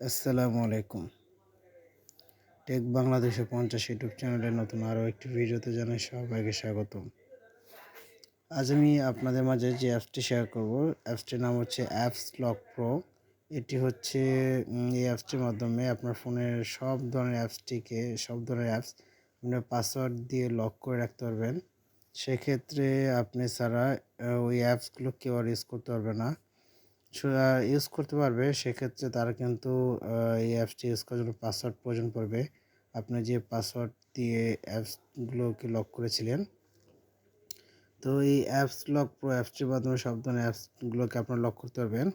আসসালামু আলাইকুম। টেক বাংলাদেশে 50 ইউটিউব চ্যানেলের নতুন আরও একটি ভিডিওতে জানাই সবাইকে স্বাগতম। আজ আমি আপনাদের মাঝে যে অ্যাপসটি শেয়ার করব, অ্যাপসটির নাম হচ্ছে AppsLock Pro। এটি হচ্ছে এই অ্যাপসটির মাধ্যমে আপনার ফোনের সব ধরনের অ্যাপস আপনার পাসওয়ার্ড দিয়ে লক করে রাখতে পারবেন। সেক্ষেত্রে আপনি ছাড়া ওই অ্যাপসগুলো কেউ আর ইউজ করতে পারবে না। ইউজ করতে পারবে, সেক্ষেত্রে তারা কিন্তু এই অ্যাপসটি ইউজ করার জন্য পাসওয়ার্ড প্রয়োজন পড়বে। আপনি যে পাসওয়ার্ড দিয়ে অ্যাপসগুলোকে লক করেছিলেন, তো এই AppsLock Pro অ্যাপসটির মাধ্যমে সব ধরনের অ্যাপসগুলোকে আপনারা লক করতে পারবেন।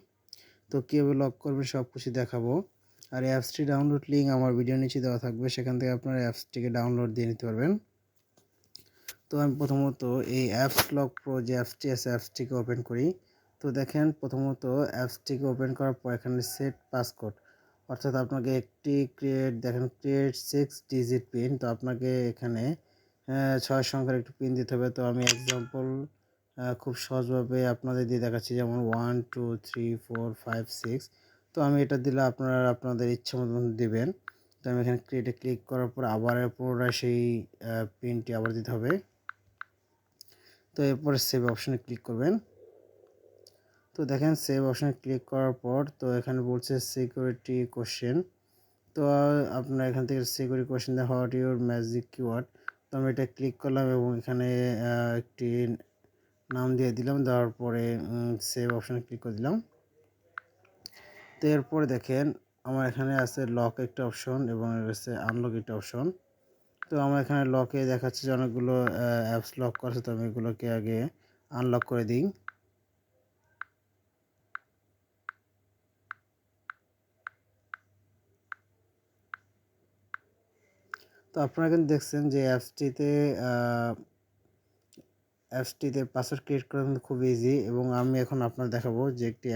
তো কীভাবে লক করবেন সব কিছু দেখাবো। আর এই অ্যাপসটি ডাউনলোড লিঙ্ক আমার ভিডিও নিচে দেওয়া থাকবে, সেখান থেকে আপনারা অ্যাপসটিকে ডাউনলোড দিয়ে নিতে পারবেন। তো আমি প্রথমত এই AppsLock Pro যে অ্যাপসটি আছে, অ্যাপসটিকে ওপেন করি। তো দেখেন, প্রথমত অ্যাপসটিকে ওপেন করার পর এখানে সেট পাসকোড, অর্থাৎ আপনাকে একটি ক্রিয়েট 6 ডিজিট পিন। তো আপনাকে এখানে 6 সংখ্যার একটি পিন দিতে হবে। তো আমি এক্সাম্পল খুব সহজভাবে আপনাদের দিয়ে দেখাচ্ছি, যেমন 1 2 3 4 5 6। তো আমি এটা দিলে আপনারা আপনাদের ইচ্ছে মতন দিবেন। তো আমি এখানে ক্রিয়েটে ক্লিক করার পর আবার পুনরায় সেই পিনটি আবার দিতে হবে। তো এরপরে সেভ অপশানে ক্লিক করবেন। তো দেখেন, সেভ অপশানে ক্লিক করার পর তো এখানে বলছে সিকিউরিটি কোশ্চেন। তো আপনার এখান থেকে সিকিউরিটি কোশ্চেন দেওয়া হোয়াট ইউর ম্যাজিক কিওয়ার্ড। তো আমি এটা ক্লিক করলাম এবং এখানে একটি নাম দিয়ে দিলাম। দেওয়ার পরে সেভ অপশানে ক্লিক করে দিলাম। তো এরপরে দেখেন, আমার এখানে আছে লক একটা অপশন এবং আছে আনলক একটা অপশন। তো আমার এখানে লকে দেখাচ্ছে যে অনেকগুলো অ্যাপস লক করেছে, তো আমি এগুলোকে আগে আনলক করে দিই। তো আপনারা কিন্তু দেখছেন যে অ্যাপসটিতে পাসওয়ার্ড ক্রিয়েট করা কিন্তু খুব ইজি, এবং আমি এখন আপনার দেখাবো যে একটি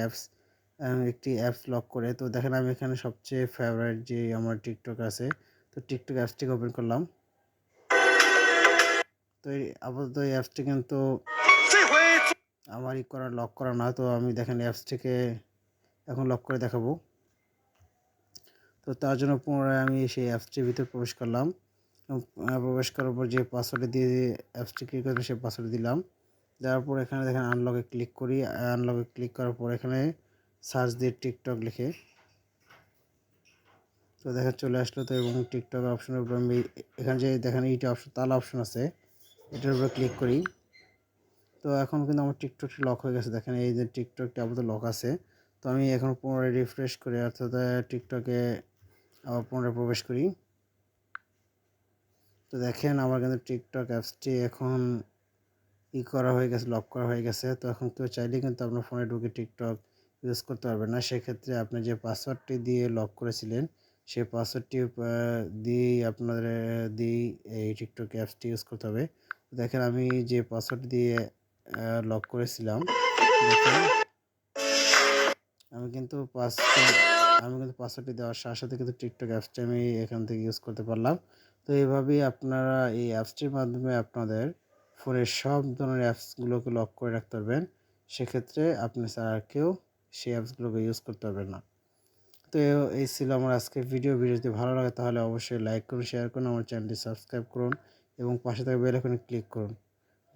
অ্যাপস লক করে। তো দেখেন, আমি এখানে সবচেয়ে ফেভারিট যে আমার টিকটক আছে, তো টিকটক অ্যাপসটিকে ওপেন করলাম। তো আপাতত এই অ্যাপসটি কিন্তু আমারই করা, লক করা না। তো আমি দেখেন অ্যাপসটিকে এখন লক করে দেখাবো। তো তার জন্য পুনরায় আমি সেই অ্যাপসটির ভিতরে প্রবেশ করলাম। প্রবেশ করার পর যে পাসওয়ার্ডটা দিয়ে অ্যাপসটি ক্লিক করবেন সেই পাসওয়ার্ড দিলাম। দেওয়ার পর এখানে দেখেন আনলকে ক্লিক করি। আনলকে ক্লিক করার পর এখানে সার্চ দিয়ে টিকটক লিখে, তো দেখেন চলে আসলো। তো এবং টিকটক অপশনের উপর আমি এখানে যে দেখেন এইটা অপশন, তালা অপশন আছে, এটার উপরে ক্লিক করি। তো এখন কিন্তু আমার টিকটকটি লক হয়ে গেছে। দেখেন এই যে টিকটকটি আপাতত লক আছে। তো আমি এখন পুনরায় রিফ্রেশ করি, অর্থাৎ টিকটকে আবার পুনরায় প্রবেশ করি। তো দেখেন আমার কিন্তু টিকটক অ্যাপসটি এখন করা হয়ে গেছে, লক করা হয়ে গেছে। তো এখন কেউ চাইলে কিন্তু আপনার ফোনে ঢুকে টিকটক ইউজ করতে পারবেন না। সেক্ষেত্রে আপনি যে পাসওয়ার্ডটি দিয়ে লক করেছিলেন, সেই পাসওয়ার্ডটি দিয়েই এই টিকটক অ্যাপসটি ইউজ করতে হবে। দেখেন আমি যে পাসওয়ার্ড দিয়ে লক করেছিলাম, দেখেন আমি কিন্তু পাসওয়ার্ডটি দেওয়ার সাথে সাথে কিন্তু টিকটক অ্যাপসটি আমি এখান থেকে ইউজ করতে পারলাম। তো এইভাবেই আপনারা এই অ্যাপসটির মাধ্যমে আপনাদের ফোনের সব ধরনের অ্যাপসগুলোকে লক করে রাখতে পারবেন। সেক্ষেত্রে আপনি ছাড়া আর কেউ সেই অ্যাপসগুলোকে ইউজ করতে পারবেন না। তো এই ছিল আমার আজকের ভিডিও। যদি ভালো লাগে তাহলে অবশ্যই লাইক করুন, শেয়ার করুন, আমার চ্যানেলটি সাবস্ক্রাইব করুন এবং পাশে থাকা বেল আইকনে ক্লিক করুন,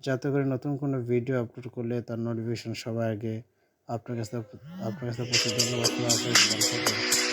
যাতে করে নতুন কোনো ভিডিও আপলোড করলে তার নোটিফিকেশন সবার আগে আপনার কাছে পৌঁছে। ধন্যবাদ। ভালো থাকবেন।